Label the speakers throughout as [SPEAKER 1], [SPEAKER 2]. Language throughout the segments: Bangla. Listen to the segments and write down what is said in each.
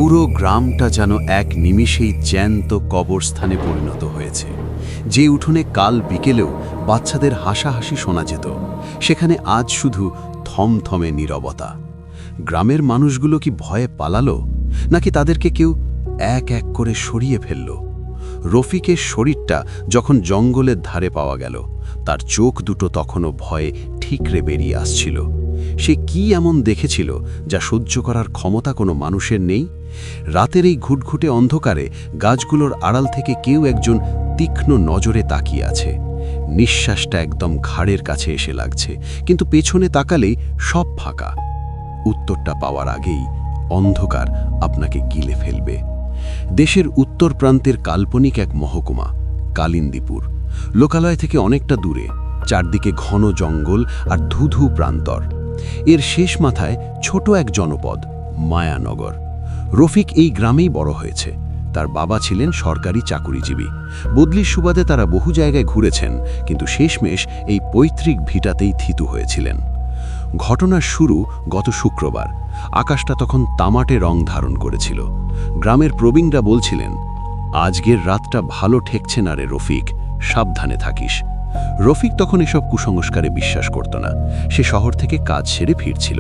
[SPEAKER 1] পুরো গ্রামটা যেন এক নিমিষেই জ্যান্ত কবরস্থানে পরিণত হয়েছে। যে উঠোনে কাল বিকেলেও বাচ্চাদের হাসাহাসি শোনা যেত, সেখানে আজ শুধু থমথমে নীরবতা। গ্রামের মানুষগুলো কি ভয়ে পালালো, নাকি তাদেরকে কেউ এক এক করে সরিয়ে ফেলল? রফিকের শরীরটা যখন জঙ্গলের ধারে পাওয়া গেল, তার চোখ দুটো তখনও ভয়ে ঠিকরে বেরিয়ে আসছিল। সে কি এমন দেখেছিল যা সহ্য করার ক্ষমতা কোনো মানুষের নেই? রাতের এই ঘুটঘুটে অন্ধকারে গাছগুলোর আড়াল থেকে কেউ একজন তীক্ষ্ণ নজরে তাকিয়ে আছে। নিঃশ্বাসটা একদম ঘাড়ের কাছে এসে লাগছে, কিন্তু পেছনে তাকালেই সব ফাঁকা। উত্তরটা পাওয়ার আগেই অন্ধকার আপনাকে গিলে ফেলবে। দেশের উত্তর প্রান্তের কাল্পনিক এক মহকুমা, কালিন্দীপুর। লোকালয় থেকে অনেকটা দূরে, চারদিকে ঘন জঙ্গল আর ধুধু প্রান্তর। এর শেষ মাথায় ছোট এক জনপদ, মায়ানগর। রফিক এই গ্রামেই বড় হয়েছে। তার বাবা ছিলেন সরকারি চাকুরিজীবী। বদলির সুবাদে তারা বহু জায়গায় ঘুরেছেন, কিন্তু শেষমেশ এই পৈতৃক ভিটাতেই থিতু হয়েছিলেন। ঘটনার শুরু গত শুক্রবার। আকাশটা তখন তামাটে রং ধারণ করেছিল। গ্রামের প্রবীণরা বলছিলেন, আজকের রাতটা ভালো ঠেকছে না রে রফিক, সাবধানে থাকিস। রফিক তখন এসব কুসংস্কারে বিশ্বাস করত না। সে শহর থেকে কাজ সেরে ফিরছিল।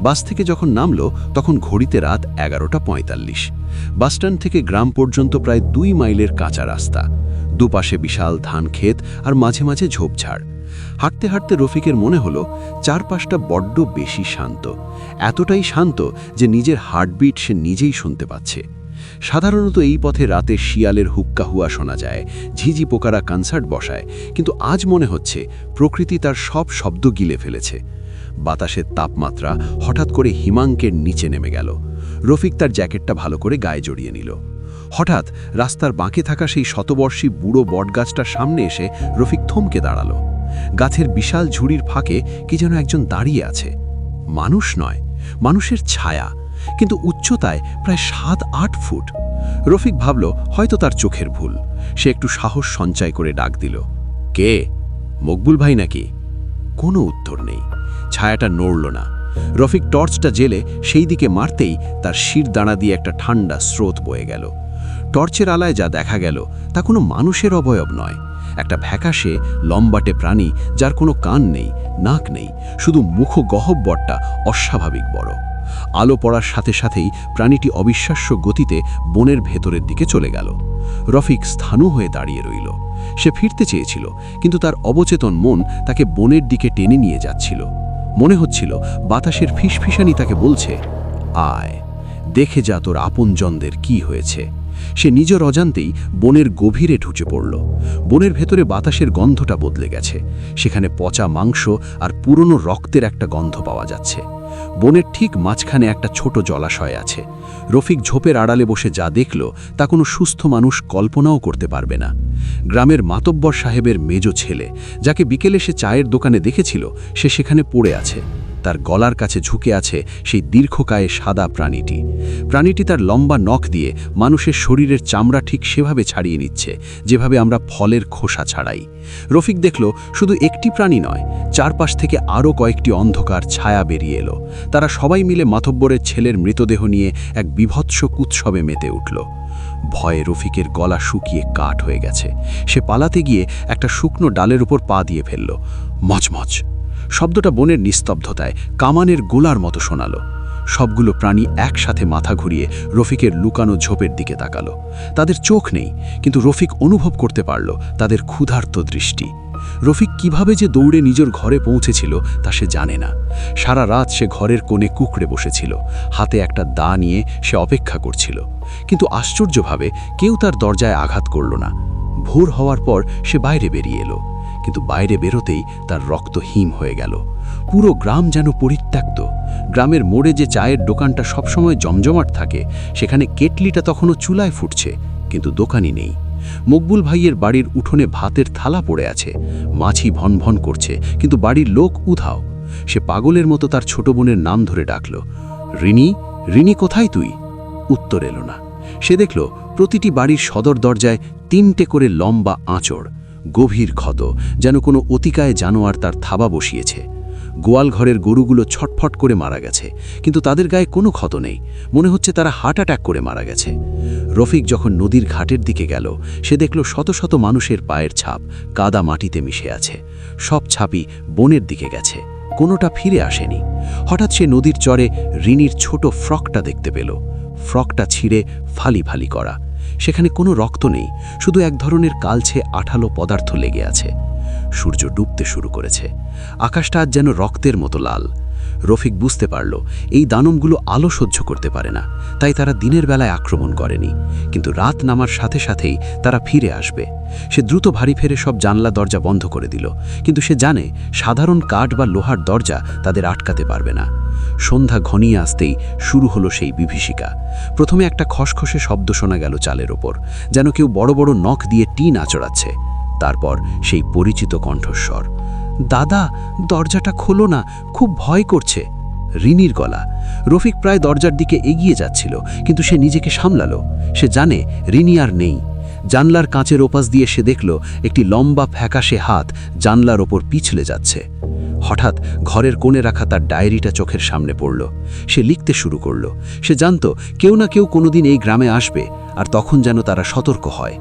[SPEAKER 1] বাস থেকে যখন নামল, তখন ঘড়িতে রাত 11:45। বাসস্ট্যান্ড থেকে গ্রাম পর্যন্ত প্রায় 2 মাইলের কাঁচা রাস্তা। দুপাশে বিশাল ধান ক্ষেত আর মাঝে মাঝে ঝোপঝাড়। হাঁটতে হাঁটতে রফিকের মনে হলো চারপাশটা বড্ড বেশি শান্ত। এতটাই শান্ত যে নিজের হার্টবিট সে নিজেই শুনতে পাচ্ছে। সাধারণত এই পথে রাতে শিয়ালের হুক্কা হুয়া শোনা যায়, ঝিঝি পোকারা কনসার্ট বসায়, কিন্তু আজ মনে হচ্ছে প্রকৃতি তার সব শব্দ গিলে ফেলেছে। বাতাসের তাপমাত্রা হঠাৎ করে হিমাঙ্কের নিচে নেমে গেল। রফিক তার জ্যাকেটটা ভালো করে গায়ে জড়িয়ে নিল। হঠাৎ রাস্তার বাঁকে থাকা সেই শতবর্ষী বুড়ো বটগাছটার সামনে এসে রফিক থমকে দাঁড়ালো। গাছের বিশাল ঝুড়ির ফাঁকে কি যেন একজন দাঁড়িয়ে আছে। মানুষ নয়, মানুষের ছায়া, কিন্তু উচ্চতায় প্রায় 7-8 ফুট। রফিক ভাবল হয়তো তার চোখের ভুল। সে একটু সাহস সঞ্চয় করে ডাক দিল, কে? মকবুল ভাই নাকি? কোনো উত্তর নেই। ছায়াটা নড়ল না। রফিক টর্চটা জেলে সেই দিকে মারতেই তার শির দাঁড়া দিয়ে একটা ঠান্ডা স্রোত বয়ে গেল। টর্চের আলায় যা দেখা গেল তা কোনো মানুষের অবয়ব নয়। একটা ফ্যাকাশে লম্বাটে প্রাণী, যার কোনো কান নেই, নাক নেই, শুধু মুখ গহ্বরটা অস্বাভাবিক বড়। আলো পড়ার সাথে সাথেই প্রাণীটি অবিশ্বাস্য গতিতে বনের ভেতরের দিকে চলে গেল। রফিক স্থাণু হয়ে দাঁড়িয়ে রইল। সে ফিরতে চেয়েছিল, কিন্তু তার অবচেতন মন তাকে বনের দিকে টেনে নিয়ে যাচ্ছিল। মনে হচ্ছিল বাতাসের ফিসফিসানি তাকে বলছে, আয়, দেখে যা তোর আপনজনদের কি হয়েছে। সে নিজের অজান্তেই বনের গভীরে ঢুকে পড়ল। বনের ভেতরে বাতাসের গন্ধটা বদলে গেছে। সেখানে পচা মাংস আর পুরনো রক্তের একটা গন্ধ পাওয়া যাচ্ছে। বনের ঠিক মাঝখানে একটা ছোট জলাশয় আছে। রফিক ঝোপের আড়ালে বসে যা দেখল তা কোনো সুস্থ মানুষ কল্পনাও করতে পারবে না। গ্রামের মাতব্বর সাহেবের মেজ ছেলে, যাকে বিকেলে সে চায়ের দোকানে দেখেছিল, সে সেখানে পড়ে আছে। তার গলার কাছে ঝুঁকে আছে সেই দীর্ঘকায়ে সাদা প্রাণীটি। প্রাণীটি তার লম্বা নখ দিয়ে মানুষের শরীরের চামড়া ঠিক সেভাবে ছাড়িয়ে নিচ্ছে, যেভাবে আমরা ফলের খোসা ছাড়াই। রফিক দেখল শুধু একটি প্রাণী নয়, চারপাশ থেকে আরও কয়েকটি অন্ধকার ছায়া বেরিয়ে এলো। তারা সবাই মিলে মাতব্বরের ছেলের মৃতদেহ নিয়ে এক বিভৎস উৎসবে মেতে উঠল। ভয়ে রফিকের গলা শুকিয়ে কাঠ হয়ে গেছে। সে পালাতে গিয়ে একটা শুকনো ডালের উপর পা দিয়ে ফেলল। মচমচ শব্দটা বনের নিস্তব্ধতায় কামানের গোলার মতো শোনালো। সবগুলো প্রাণী একসাথে মাথা ঘুরিয়ে রফিকের লুকানো ঝোপের দিকে তাকালো। তাদের চোখ নেই, কিন্তু রফিক অনুভব করতে পারল তাদের ক্ষুধার্ত দৃষ্টি। রফিক কিভাবে যে দৌড়ে নিজের ঘরে পৌঁছেছিল তা সে জানে না। সারা রাত সে ঘরের কোণে কুঁকড়ে বসেছিল। হাতে একটা দা নিয়ে সে অপেক্ষা করছিল, কিন্তু আশ্চর্যভাবে কেউ তার দরজায় আঘাত করল না। ভোর হওয়ার পর সে বাইরে বেরিয়ে এলো, কিন্তু বাইরে বেরোতেই তার রক্ত হিম হয়ে গেল। পুরো গ্রাম যেন পরিত্যক্ত। গ্রামের মোড়ে যে চায়ের দোকানটা সবসময় জমজমাট থাকে, সেখানে কেটলিটা তখনও চুলায় ফুটছে, কিন্তু দোকানই নেই। মকবুল ভাইয়ের বাড়ির উঠোনে ভাতের থালা পড়ে আছে। মাছি ভনভন করছে, কিন্তু বাড়ির লোক উধাও। সে পাগলের মতো তার ছোট বোনের নাম ধরে ডাকল, রিনি, রিনি কোথায় তুই? উত্তর এলো না। সে দেখল প্রতিটি বাড়ির সদর দরজায় 3টে করে লম্বা আঁচড়, গভীর ক্ষত, যেন কোনো অতিকায় জানোয়ার তার থাবা বসিয়েছে। গোয়াল ঘরের গরুগুলো ছটফট করে মারা গেছে, কিন্তু তাদের গায়ে কোনো ক্ষত নেই। মনে হচ্ছে তারা হার্ট অ্যাটাক করে মারা গেছে। রফিক যখন নদীর ঘাটের দিকে গেল, সে দেখল শত শত মানুষের পায়ের ছাপ কাদা মাটিতে মিশে আছে। সব ছাপই বনের দিকে গেছে, কোনোটা ফিরে আসেনি। হঠাৎ সে নদীর চরে রিনির ছোট ফ্রকটা দেখতে পেল। ফ্রকটা ছিঁড়ে ফালি ফালি করা, সেখানে কোনো রক্ত নেই, শুধু এক ধরনের কালছে আঠালো পদার্থ লেগে আছে। সূর্য ডুবতে শুরু করেছে, আকাশটা আজ যেন রক্তের মতো লাল। রফিক বুঝতে পারল এই দানবগুলো আলো সহ্য করতে পারে না, তাই তারা দিনের বেলায় আক্রমণ করেনি, কিন্তু রাত নামার সাথে সাথেই তারা ফিরে আসবে। সে দ্রুত ভারী ফেরে সব জানলা দরজা বন্ধ করে দিল, কিন্তু সে জানে সাধারণ কাঠ বা লোহার দরজা তাদের আটকাতে পারবে না। সন্ধ্যা ঘনিয়ে আসতেই শুরু হলো সেই বিভীষিকা। প্রথমে একটা খসখসে শব্দ শোনা গেল চালের ওপর, যেন কেউ বড় বড় নখ দিয়ে টিন আঁচড়াচ্ছে। তারপর সেই পরিচিত কণ্ঠস্বর, দাদা, দরজাটা খোলো না, খুব ভয় করছে। রিনির গলা। রফিক প্রায় দরজার দিকে এগিয়ে যাচ্ছিল, কিন্তু সে নিজেকে সামলালো। সে জানে রিনি আর নেই। জানলার কাঁচের ওপাশ দিয়ে সে দেখল একটি লম্বা ফ্যাকাশে হাত জানলার ওপর পিছলে যাচ্ছে। হঠাৎ ঘরের কোণে রাখা তার ডায়েরিটা চোখের সামনে পড়ল। সে লিখতে শুরু করল। সে জানত কেউ না কেউ কোনোদিন এই গ্রামে আসবে, আর তখন যেন তারা সতর্ক হয়।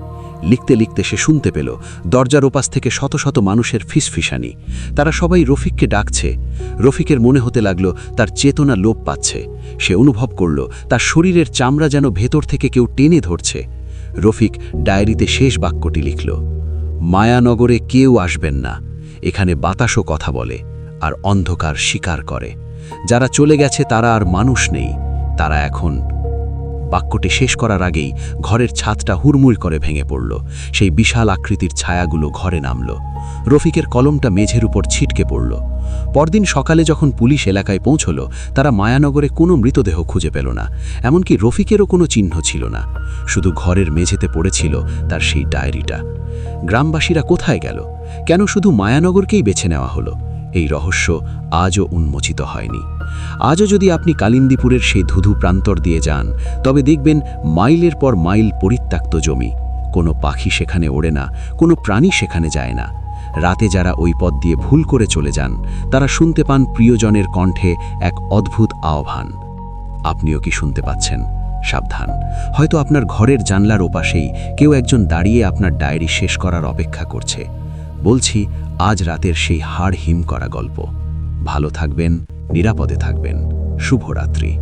[SPEAKER 1] লিখতে লিখতে সে শুনতে পেল দরজার ওপাশ থেকে শত শত মানুষের ফিসফিসানি। তারা সবাই রফিককে ডাকছে। রফিকের মনে হতে লাগল তার চেতনা লোপ পাচ্ছে। সে অনুভব করল তার শরীরের চামড়া যেন ভেতর থেকে কেউ টেনে ধরছে। রফিক ডায়েরিতে শেষ বাক্যটি লিখল, মায়ানগরে কেউ আসবেন না, এখানে বাতাসও কথা বলে আর অন্ধকার শিকার করে। যারা চলে গেছে তারা আর মানুষ নেই, তারা এখন। বাক্যটি শেষ করার আগেই ঘরের ছাদটা হুড়মুড় করে ভেঙে পড়ল। সেই বিশাল আকৃতির ছায়াগুলো ঘরে নামল। রফিকের কলমটা মেঝের উপর ছিটকে পড়ল। পরদিন সকালে যখন পুলিশ এলাকায় পৌঁছল, তারা মায়ানগরে কোনো মৃতদেহ খুঁজে পেল না, এমনকি রফিকেরও কোনো চিহ্ন ছিল না। শুধু ঘরের মেঝেতে পড়েছিল তার সেই ডায়েরিটা। গ্রামবাসীরা কোথায় গেল? কেন শুধু মায়ানগরকেই বেছে নেওয়া হলো? এই রহস্য আজও উন্মোচিত হয়নি। আজও যদি আপনি কালিন্দীপুরের সেই ধুধু প্রান্তর দিয়ে যান, তবে দেখবেন মাইলের পর মাইল পরিত্যক্ত জমি। কোনো পাখি সেখানে ওড়ে না, কোনো প্রাণী সেখানে যায় না। রাতে যারা ওই পথ দিয়ে ভুল করে চলে যান, তারা শুনতে পান প্রিয়জনের কণ্ঠে এক অদ্ভুত আহ্বান। আপনিও কি শুনতে পাচ্ছেন? সাবধান, হয়তো আপনার ঘরের জানলার ওপাশেই কেউ একজন দাঁড়িয়ে আপনার ডায়েরি শেষ করার অপেক্ষা করছে। বলছি, আজ রাতের সেই হাড় হিম করা গল্প। ভালো থাকবেন, নিরাপদে থাকবেন। শুভরাত্রি।